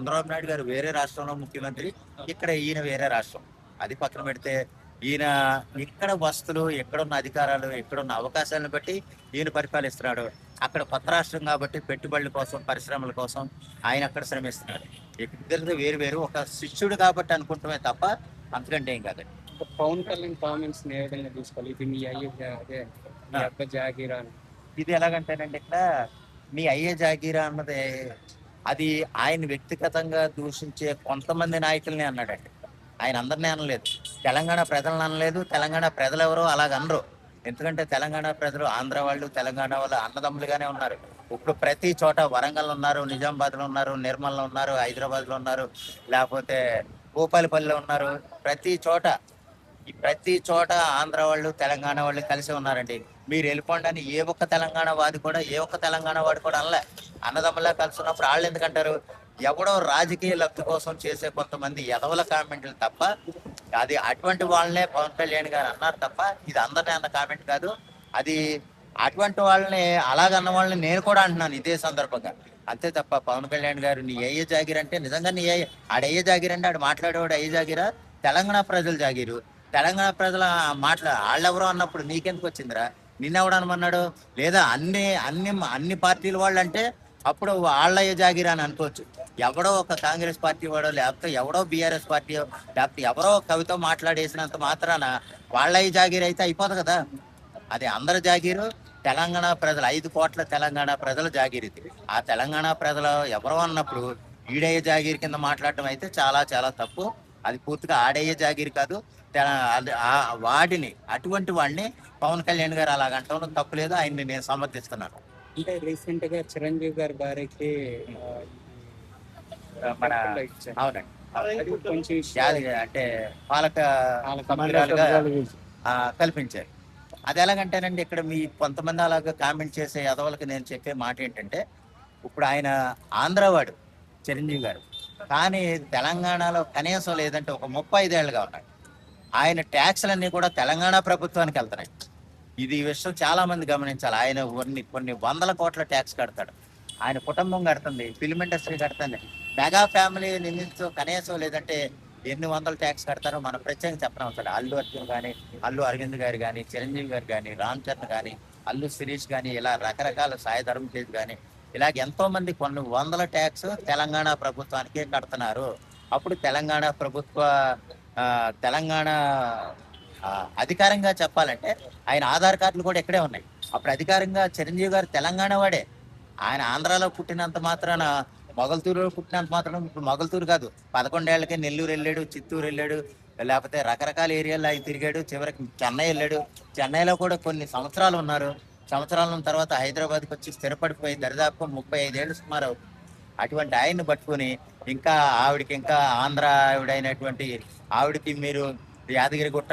చంద్రబాబు నాయుడు గారు వేరే రాష్ట్రంలో ముఖ్యమంత్రి, ఇక్కడ ఈయన వేరే రాష్ట్రం. అది పక్కన పెడితే ఈయన ఇక్కడ వస్తువులు, ఎక్కడున్న అధికారాలు, ఎక్కడున్న అవకాశాలను బట్టి ఈయన పరిపాలిస్తున్నాడు. అక్కడ కొత్త రాష్ట్రం కాబట్టి పెట్టుబడుల కోసం, పరిశ్రమల కోసం ఆయన అక్కడ శ్రమిస్తున్నాడు. ఇద్దరిది వేరు వేరు. ఒక శిష్యుడు కాబట్టి అనుకుంటమే తప్ప అంతకంటే ఏం కాదండి. పవన్ కళ్యాణ్ కామెంట్స్ ఏ విధంగా తీసుకోవాలి? ఇది మీ అయ్యే అదే మీ అబ్బ జాగీరా అని. ఇది ఎలాగంటేనండి, ఇక్కడ మీ అయ్యే జాగీరా అన్నది అది ఆయన వ్యక్తిగతంగా దూషించే కొంతమంది నాయకుల్ని అన్నాడండి. ఆయన అందరినీ అనలేదు, తెలంగాణ ప్రజలను అనలేదు. తెలంగాణ ప్రజలు ఎవరో అలాగ అనరు. ఎందుకంటే తెలంగాణ ప్రజలు ఆంధ్ర వాళ్ళు, తెలంగాణ వాళ్ళు అన్నదమ్ములుగానే ఉన్నారు. ఇప్పుడు ప్రతి చోట వరంగల్ ఉన్నారు, నిజామాబాద్లో ఉన్నారు, నిర్మల్లో ఉన్నారు, హైదరాబాద్లో ఉన్నారు, లేకపోతే భూపాలపల్లిలో ఉన్నారు. ప్రతి చోట ఆంధ్ర వాళ్ళు, తెలంగాణ వాళ్ళు కలిసి ఉన్నారండి. మీరు వెళ్ళిపోండి అని ఏ ఒక్క తెలంగాణ వాడు కూడా అనలే. అన్నదమ్ములా కలిసి ఉన్నప్పుడు వాళ్ళు ఎందుకంటారు? ఎవడో రాజకీయ లబ్ధి కోసం చేసే కొంతమంది ఎదవల కామెంట్లు తప్ప, అది అటువంటి వాళ్ళనే పవన్ కళ్యాణ్ గారు అన్నారు తప్ప ఇది అందరినీ అన్న కామెంట్ కాదు. అది అటువంటి వాళ్ళని అలాగన్న వాళ్ళని నేను కూడా అంటున్నాను ఇదే సందర్భంగా. అంతే తప్ప పవన్ కళ్యాణ్ గారు నీ అయ్యే జాగిర్ అంటే నిజంగా నీ ఆడయ్యే జాగిర్ అంటే ఆడు మాట్లాడేవాడు అయ్యే జాగిరా? తెలంగాణ ప్రజలు జాగిరు. తెలంగాణ ప్రజల వాళ్ళెవరో అన్నప్పుడు నీకెందుకు వచ్చిందిరా? నిన్నెవడనమన్నాడు? లేదా అన్ని పార్టీల వాళ్ళు అంటే అప్పుడు వాళ్ళయ్య జాగిరా అని అనుకోవచ్చు. ఎవడో ఒక కాంగ్రెస్ పార్టీ వాడో, లేకపోతే ఎవడో బీఆర్ఎస్ పార్టీ, లేకపోతే ఎవరో కవితో మాట్లాడేసినంత మాత్రాన వాళ్ళయ్య జాగిరి అయితే అయిపోదు కదా. అది అందరి జాగీరు. తెలంగాణ ప్రజలు 5 కోట్ల తెలంగాణ ప్రజల జాగీరిది. ఆ తెలంగాణ ప్రజలు ఎవరో అన్నప్పుడు ఈడయ్య జాగీరి కింద మాట్లాడటం అయితే చాలా చాలా తప్పు. అది పూర్తిగా ఆడయ్య జాగీరి కాదు. అటువంటి వాడిని పవన్ కళ్యాణ్ గారు అలాగంటాం తప్పులేదు. ఆయన్ని నేను సమర్థిస్తున్నాను. అంటే రీసెంట్ గా చిరంజీవి గారి భార్యకి మన అవునండి, అది కొంచెం అంటే పాలక సభ్యురాలుగా కల్పించారు. అది ఎలాగంటేనండి, ఇక్కడ మీ కొంతమంది అలాగా కామెంట్ చేసే ఎదవలకి నేను చెప్పే మాట ఏంటంటే, ఇప్పుడు ఆయన ఆంధ్రవాడు చిరంజీవి గారు, కానీ తెలంగాణలో కనీసం లేదంటే ఒక 35 ఏళ్ళుగా ఉన్నాడు. ఆయన ట్యాక్స్లన్నీ కూడా తెలంగాణ ప్రభుత్వానికి వెళ్తున్నాయి. ఇది విషయం చాలా మంది గమనించాలి. ఆయన కొన్ని వందల కోట్ల ట్యాక్స్ కడతాడు. ఆయన కుటుంబం కడుతుంది, ఫిల్మ్ ఇండస్ట్రీ కడుతుంది. మెగా ఫ్యామిలీ నిమిత్తం కనీసం లేదంటే ఎన్ని వందల ట్యాక్స్ కడతారో మనం ప్రత్యేకంగా చెప్పనవసరం. అల్లు అర్జున్ కానీ, అల్లు అరవింద్ గారు కానీ, చిరంజీవి గారు కానీ, రామ్ చరణ్ కానీ, అల్లు శిరీష్ కానీ, ఇలా రకరకాల సాయి ధర్మ తేజ్ కానీ, ఇలాగ ఎంతో మంది కొన్ని వందల ట్యాక్స్ తెలంగాణ ప్రభుత్వానికే కడుతున్నారు. అప్పుడు తెలంగాణ అధికారంగా చెప్పాలంటే ఆయన ఆధార్ కార్డులు కూడా ఇక్కడే ఉన్నాయి. అప్పుడు అధికారంగా చిరంజీవి గారు తెలంగాణ వాడే. ఆయన ఆంధ్రాలో పుట్టినంత మాత్రాన, మొగల్తూరులో పుట్టినంత మాత్రం ఇప్పుడు మొగల్తూరు కాదు, 11 ఏళ్ళకే నెల్లూరు వెళ్ళాడు, చిత్తూరు వెళ్ళాడు, లేకపోతే రకరకాల ఏరియాల్లో ఆయన తిరిగాడు. చివరికి చెన్నై వెళ్ళాడు. చెన్నైలో కూడా కొన్ని సంవత్సరాలు ఉన్నారు. సంవత్సరాల తర్వాత హైదరాబాద్కి వచ్చి స్థిరపడిపోయి దరిదాపు 35 ఏళ్ళు సుమారు అవుతుంది. అటువంటి ఆయన్ని పట్టుకుని ఇంకా ఆంధ్ర ఆవిడైనటువంటి ఆవిడకి మీరు యాదగిరిగుట్ట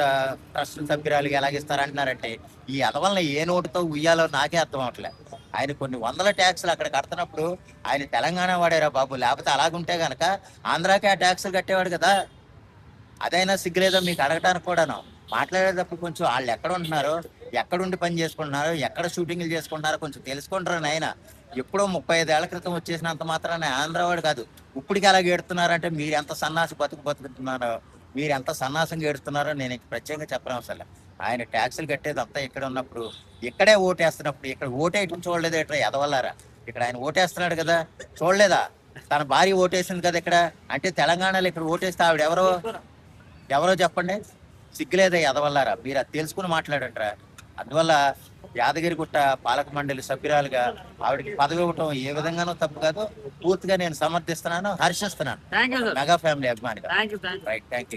ట్రస్ట్ సభ్యురాలుగా ఎలాగిస్తారంటున్నారంటే, ఈ అదవల్ని ఏ నోటుతో ఉయ్యాలో నాకే అర్థం అవట్లేదు. ఆయన కొన్ని వందల ట్యాక్సులు అక్కడ కడుతున్నప్పుడు ఆయన తెలంగాణ వాడేరా బాబు. లేకపోతే అలాగుంటే గనక ఆంధ్రాకి ఆ ట్యాక్సులు కట్టేవాడు కదా. అదైనా సిగ్గులేదో మీకు అడగటానికి కూడాను. మాట్లాడేటప్పుడు కొంచెం వాళ్ళు ఎక్కడ ఉంటున్నారో, ఎక్కడుండి పని చేసుకుంటున్నారో, ఎక్కడ షూటింగ్లు చేసుకుంటున్నారో కొంచెం తెలుసుకుంటారు. ఆయన ఎప్పుడో 35 ఏళ్ల క్రితం వచ్చేసినంత మాత్రాన ఆంధ్రవాడు కాదు. ఇప్పటికి అలాగే ఏడుతున్నారంటే మీరు ఎంత సన్నాసి బతుకుతున్నారో, మీరు ఎంత సన్నాసంగా ఏడుస్తున్నారో నేను ప్రత్యేకంగా చెప్పనవసరం. ఆయన ట్యాక్సులు కట్టేది అంతా ఇక్కడ ఉన్నప్పుడు, ఇక్కడే ఓటేస్తున్నప్పుడు, ఇక్కడ ఓటేయటం చూడలేదు ఎట్లా ఎదవల్లారా? ఇక్కడ ఆయన ఓటేస్తున్నాడు కదా, చూడలేదా? తన భార్య ఓటేసింది కదా ఇక్కడ. అంటే తెలంగాణలో ఇక్కడ ఓటేస్తే ఆవిడ ఎవరో చెప్పండి. సిగ్గులేదా ఎదవల్లారా? మీరు అది తెలుసుకుని మాట్లాడంటారా? అందువల్ల యాదగిరిగుట్ట పాలక మండలి సభ్యురాలుగా ఆవిడకి పదవి ఇవ్వటం ఏ విధంగానూ తప్పు కాదు. పూర్తిగా నేను సమర్థిస్తున్నాను, హర్షిస్తున్నాను మెగా ఫ్యామిలీ అభిమానిగా. Right, thank you.